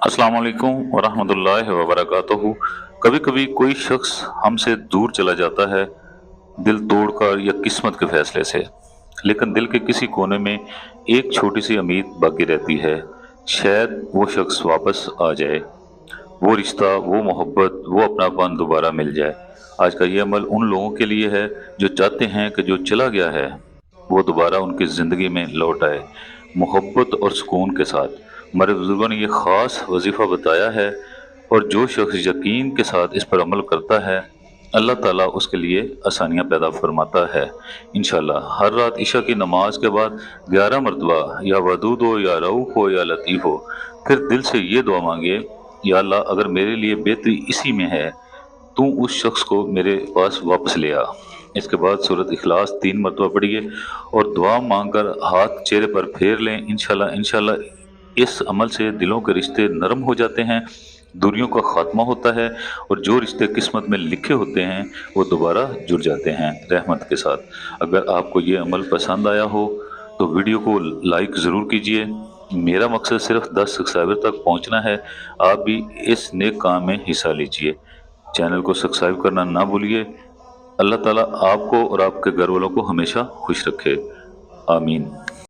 अस्सलाम वालेकुम वरहमतुल्लाहि वबरकातुहू। कभी कभी कोई शख्स हमसे दूर चला जाता है, दिल तोड़कर या किस्मत के फैसले से। लेकिन दिल के किसी कोने में एक छोटी सी उम्मीद बाकी रहती है, शायद वो शख्स वापस आ जाए, वो रिश्ता, वो मोहब्बत, वो अपनापन दोबारा मिल जाए। आज का ये अमल उन लोगों के लिए है जो चाहते हैं कि जो चला गया है वो दोबारा उनकी ज़िंदगी में लौट आए, मोहब्बत और सुकून के साथ। हमारे बुजुर्गों ने ये ख़ास वजीफ़ा बताया है, और जो शख्स यकीन के साथ इस पर अमल करता है, अल्लाह ताला उसके लिए आसानियाँ पैदा फरमाता है। इंशाअल्लाह हर रात इशा की नमाज के बाद 11 मरतबा या वदूद हो या रऊफ़ हो या लतीफ़ हो, फिर दिल से ये दुआ मांगे, या अल्लाह अगर मेरे लिए बेहतरी इसी में है, तू उस शख्स को मेरे पास वापस ले आ। इसके बाद सूरत इखलास 3 मरतबा पढ़िए और दुआ मांगकर हाथ चेहरे पर फेर लें। इंशाल्लाह इंशाल्लाह इस अमल से दिलों के रिश्ते नरम हो जाते हैं, दूरियों का खात्मा होता है, और जो रिश्ते किस्मत में लिखे होते हैं वो दोबारा जुड़ जाते हैं रहमत के साथ। अगर आपको ये अमल पसंद आया हो तो वीडियो को लाइक ज़रूर कीजिए। मेरा मकसद सिर्फ 10 सब्सक्राइबर तक पहुंचना है। आप भी इस नेक काम में हिस्सा लीजिए। चैनल को सब्सक्राइब करना ना भूलिए। अल्लाह ताला आपको और आपके घर वालों को हमेशा खुश रखे। आमीन।